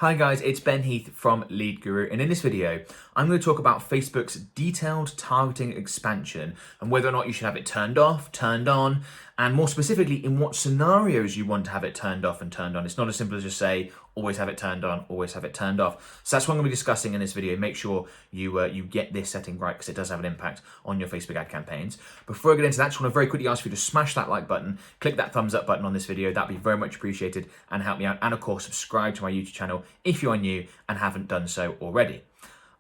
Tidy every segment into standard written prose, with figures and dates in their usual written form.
Hi guys, it's Ben Heath from Lead Guru, and in this video, I'm going to talk about Facebook's detailed targeting expansion and whether or not you should have it turned off, turned on, and more specifically, in what scenarios you want to have it turned off and turned on. It's not as simple as just say, always have it turned on, always have it turned off. So that's what I'm going to be discussing in this video. Make sure you get this setting right because it does have an impact on your Facebook ad campaigns. Before I get into that, I just want to very quickly ask you to smash that like button, click that thumbs up button on this video. That'd be very much appreciated and help me out. And of course, subscribe to my YouTube channel if you are new and haven't done so already.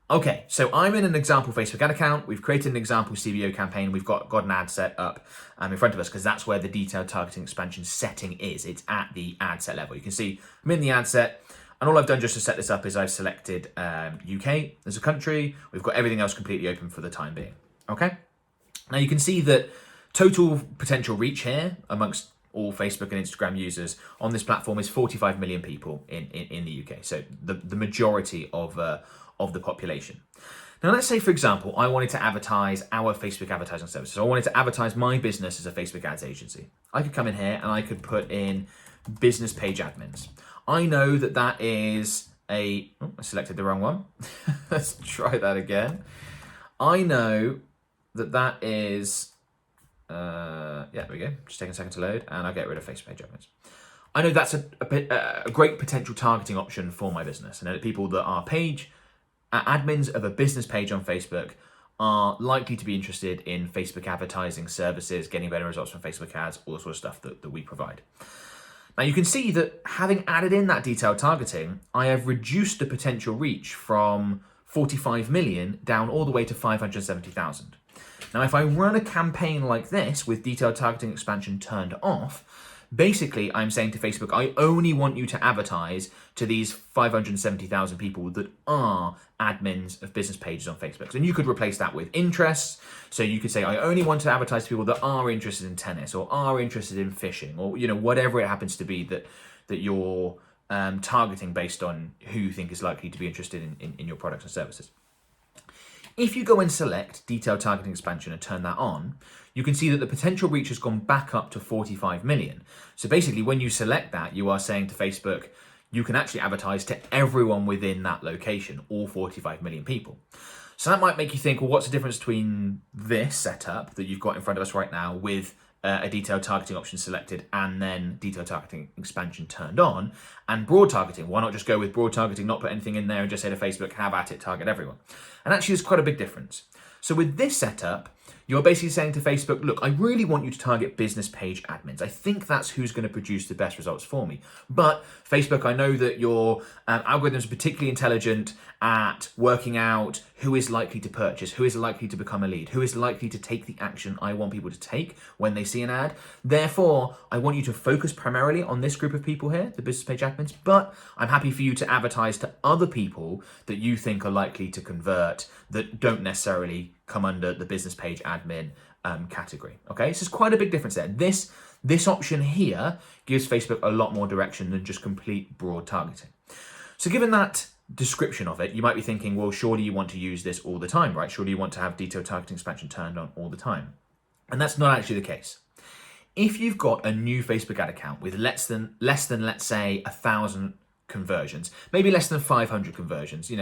Okay, so I'm in an example Facebook ad account. We've created an example CBO campaign. We've got an ad set up in front of us because that's where the detailed targeting expansion setting is. It's at the ad set level. You can see I'm in the ad set, and all I've done just to set this up is I've selected UK as a country. We've got everything else completely open for the time being. Okay, now you can see that total potential reach here amongst all Facebook and Instagram users on this platform is 45 million people in the UK. So the majority of the population. Now, let's say, for example, I wanted to advertise our Facebook advertising services. So I wanted to advertise my business as a Facebook ads agency. I could come in here and I could put in business page admins. I know that is I selected the wrong one. Let's try that again. I know that is, yeah, there we go. Just taking a second to load and I'll get rid of Facebook page admins. I know that's a great potential targeting option for my business. I know that people that are admins of a business page on Facebook are likely to be interested in Facebook advertising services, getting better results from Facebook ads, all the sort of stuff that we provide. Now you can see that having added in that detailed targeting, I have reduced the potential reach from 45 million down all the way to 570,000. Now if I run a campaign like this with detailed targeting expansion turned off, basically, I'm saying to Facebook, I only want you to advertise to these 570,000 people that are admins of business pages on Facebook. And you could replace that with interests. So you could say, I only want to advertise to people that are interested in tennis or are interested in fishing or, whatever it happens to be that you're targeting based on who you think is likely to be interested in your products and services. If you go and select detailed targeting expansion and turn that on, you can see that the potential reach has gone back up to 45 million. So basically, when you select that, you are saying to Facebook, you can actually advertise to everyone within that location, all 45 million people. So that might make you think, well, what's the difference between this setup that you've got in front of us right now with a detailed targeting option selected and then detailed targeting expansion turned on and broad targeting? Why not just go with broad targeting, not put anything in there and just say to Facebook, have at it, target everyone? And actually there's quite a big difference. So with this setup, you're basically saying to Facebook, look, I really want you to target business page admins. I think that's who's going to produce the best results for me. But Facebook, I know that your algorithms are particularly intelligent at working out who is likely to purchase, who is likely to become a lead, who is likely to take the action I want people to take when they see an ad. Therefore, I want you to focus primarily on this group of people here, the business page admins, but I'm happy for you to advertise to other people that you think are likely to convert that don't necessarily come under the business page admin category. Okay, so it's quite a big difference there. This option here gives Facebook a lot more direction than just complete broad targeting. So given that description of it, you might be thinking, well, surely you want to use this all the time, right? Surely you want to have detailed targeting expansion turned on all the time. And that's not actually the case. If you've got a new Facebook ad account with less than let's say 1,000 conversions, maybe less than 500 conversions,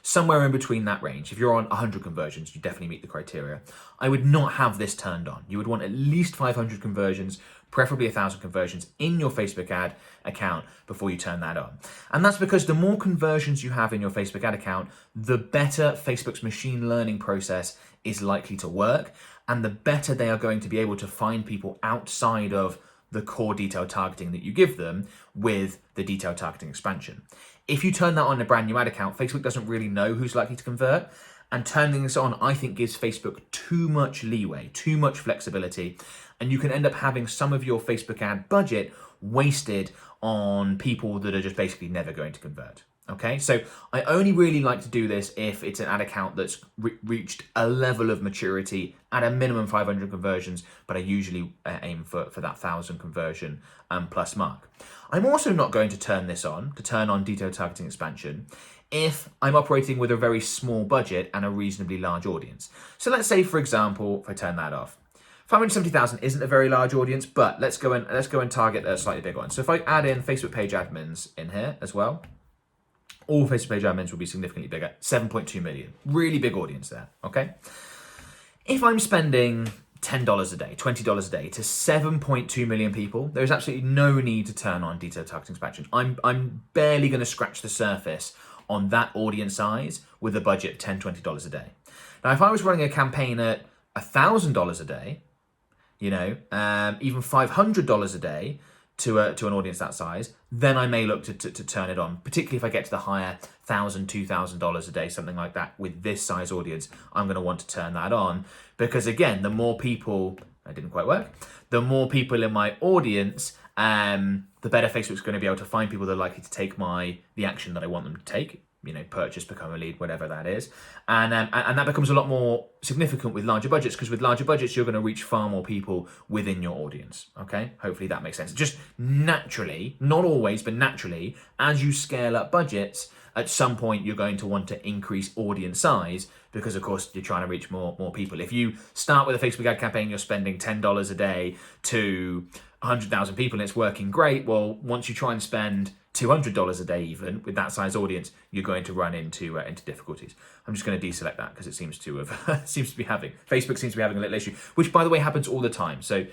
somewhere in between that range. If you're on 100 conversions, you definitely meet the criteria. I would not have this turned on. You would want at least 500 conversions, preferably 1,000 conversions in your Facebook ad account before you turn that on. And that's because the more conversions you have in your Facebook ad account, the better Facebook's machine learning process is likely to work, and the better they are going to be able to find people outside of the core detailed targeting that you give them with the detailed targeting expansion. If you turn that on a brand new ad account, Facebook doesn't really know who's likely to convert. And turning this on, I think, gives Facebook too much leeway, too much flexibility. And you can end up having some of your Facebook ad budget wasted on people that are just basically never going to convert. Okay, so I only really like to do this if it's an ad account that's reached a level of maturity at a minimum 500 conversions, but I usually aim for that 1,000 conversion plus mark. I'm also not going to turn on detailed targeting expansion if I'm operating with a very small budget and a reasonably large audience. So let's say, for example, if I turn that off, 570,000 isn't a very large audience, but let's go and target a slightly bigger one. So if I add in Facebook page admins in here as well, all Facebook page admins will be significantly bigger. 7.2 million, really big audience there, okay? If I'm spending $10 a day, $20 a day to 7.2 million people, there's absolutely no need to turn on detailed targeting expansion. I'm barely going to scratch the surface on that audience size with a budget of $10, $20 a day. Now, if I was running a campaign at $1,000 a day, even $500 a day to an audience that size, then I may look to turn it on, particularly if I get to the higher $1,000, $2,000 a day, something like that. With this size audience, I'm going to want to turn that on because, again, the more people, that didn't quite work, the more people in my audience, the better Facebook's going to be able to find people that are likely to take the action that I want them to take. Purchase, become a lead, whatever that is. And that becomes a lot more significant with larger budgets, because with larger budgets, you're going to reach far more people within your audience, okay? Hopefully that makes sense. Just naturally, not always, but naturally, as you scale up budgets, at some point you're going to want to increase audience size because, of course, you're trying to reach more people. If you start with a Facebook ad campaign, you're spending $10 a day to 100,000 people and it's working great. Well, once you try and spend $200 a day, even with that size audience, you're going to run into difficulties. I'm just going to deselect that because it seems to have Facebook seems to be having a little issue, which, by the way, happens all the time. So,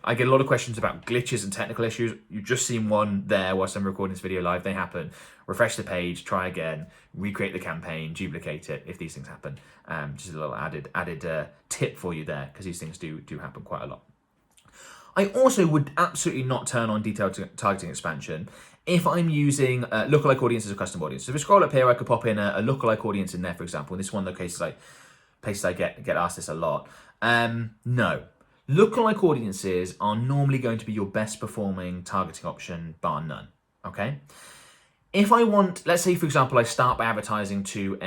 I get a lot of questions about glitches and technical issues. You've just seen one there whilst I'm recording this video live. They happen. Refresh the page, try again, recreate the campaign, duplicate it if these things happen. Just a little added tip for you there, because these things do happen quite a lot. I also would absolutely not turn on detailed targeting expansion if I'm using lookalike audiences or custom audiences. So if I scroll up here, I could pop in a lookalike audience in there, for example. And this is one of the places I get asked this a lot. No. Lookalike audiences are normally going to be your best performing targeting option, bar none, okay? If I want, let's say, for example, I start by advertising to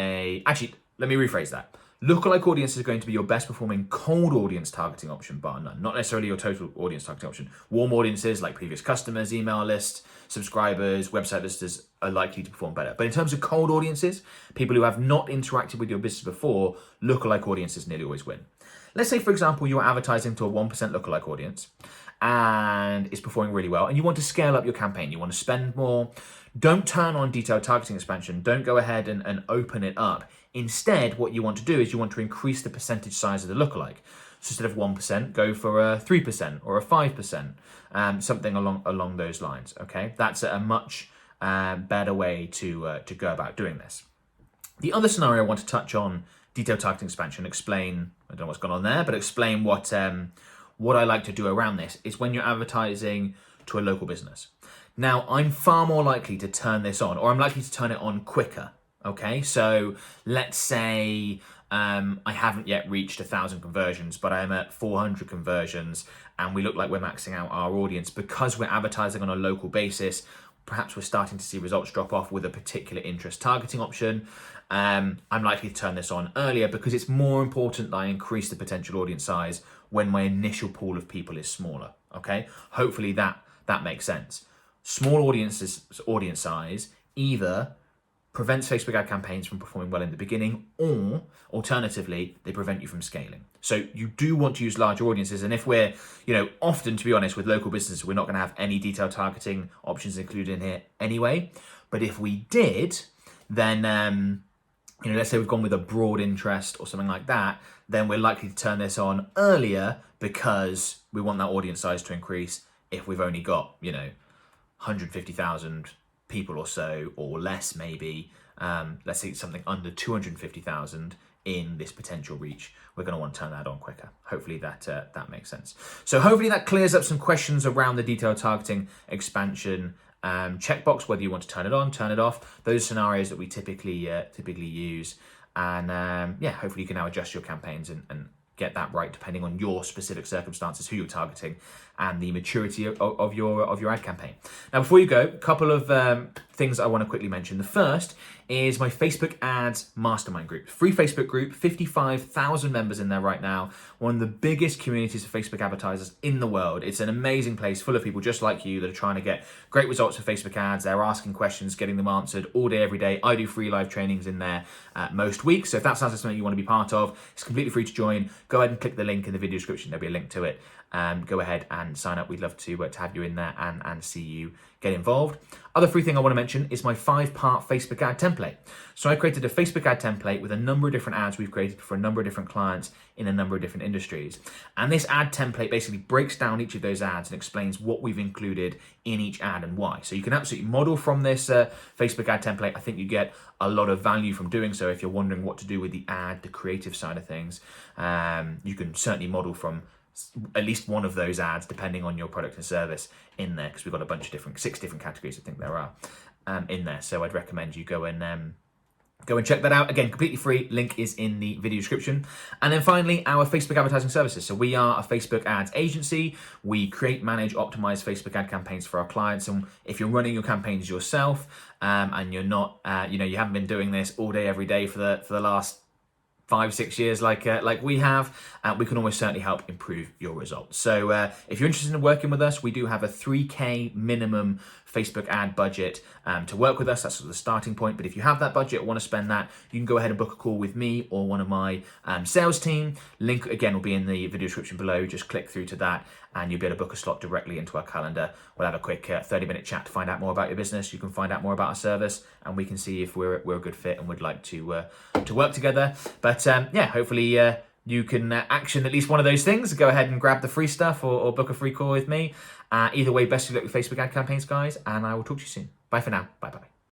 actually, let me rephrase that. Lookalike audience is going to be your best performing cold audience targeting option, bar none. Not necessarily your total audience targeting option. Warm audiences like previous customers, email lists, subscribers, website visitors are likely to perform better. But in terms of cold audiences, people who have not interacted with your business before, lookalike audiences nearly always win. Let's say, for example, you're advertising to a 1% lookalike audience and it's performing really well and you want to scale up your campaign. You want to spend more. Don't turn on detailed targeting expansion. Don't go ahead and open it up. Instead, what you want to do is you want to increase the percentage size of the lookalike. So instead of 1%, go for a 3% or a 5%, something along those lines. Okay, that's a much better way to go about doing this. The other scenario I want to touch on detailed targeting expansion, explain, I don't know what's gone on there, but explain what I like to do around this is when you're advertising to a local business. Now, I'm far more likely to turn this on, or I'm likely to turn it on quicker. Okay, so let's say I haven't yet reached 1,000 conversions, but I'm at 400 conversions and we look like we're maxing out our audience because we're advertising on a local basis. Perhaps we're starting to see results drop off with a particular interest targeting option. I'm likely to turn this on earlier because it's more important that I increase the potential audience size when my initial pool of people is smaller. Okay, hopefully that makes sense. Small audience size either prevents Facebook ad campaigns from performing well in the beginning, or alternatively, they prevent you from scaling. So you do want to use larger audiences. And if we're, often, to be honest, with local businesses, we're not going to have any detailed targeting options included in here anyway. But if we did, then, let's say we've gone with a broad interest or something like that, then we're likely to turn this on earlier because we want that audience size to increase if we've only got, 150,000 people or so, or less maybe, let's say something under 250,000 in this potential reach, we're going to want to turn that on quicker. Hopefully that makes sense. So hopefully that clears up some questions around the detailed targeting expansion checkbox, whether you want to turn it on, turn it off, those scenarios that we typically use. And hopefully you can now adjust your campaigns and get that right depending on your specific circumstances, who you're targeting, and the maturity of your ad campaign. Now, before you go, a couple of things I want to quickly mention. The first is my Facebook Ads Mastermind group. Free Facebook group, 55,000 members in there right now. One of the biggest communities of Facebook advertisers in the world. It's an amazing place full of people just like you that are trying to get great results for Facebook ads. They're asking questions, getting them answered all day, every day. I do free live trainings in there most weeks. So if that sounds like something you want to be part of, it's completely free to join. Go ahead and click the link in the video description. There'll be a link to it. go ahead and sign up. We'd love to have you in there and see you get involved. Other free thing I want to mention is my 5-part Facebook ad template. So I created a Facebook ad template with a number of different ads we've created for a number of different clients in a number of different industries. And this ad template basically breaks down each of those ads and explains what we've included in each ad and why. So you can absolutely model from this Facebook ad template. I think you get a lot of value from doing so. If you're wondering what to do with the ad, the creative side of things, you can certainly model from at least one of those ads, depending on your product and service in there, because we've got a bunch of 6 different categories, I think there are in there. So I'd recommend you go and check that out. Again, completely free. Link is in the video description. And then finally, our Facebook advertising services. So we are a Facebook ads agency. We create, manage, optimize Facebook ad campaigns for our clients. And if you're running your campaigns yourself and you're not, you haven't been doing this all day, every day for the last 5-6 years like we have, we can always certainly help improve your results. So if you're interested in working with us, we do have a 3K minimum Facebook ad budget to work with us. That's sort of the starting point. But if you have that budget or want to spend that, you can go ahead and book a call with me or one of my sales team. Link again will be in the video description below. Just click through to that and you'll be able to book a slot directly into our calendar. We'll have a quick 30-minute chat to find out more about your business. You can find out more about our service and we can see if we're a good fit and would like to work together. But hopefully you can action at least one of those things. Go ahead and grab the free stuff or book a free call with me. Either way, best of luck with Facebook ad campaigns, guys, and I will talk to you soon. Bye for now. Bye-bye.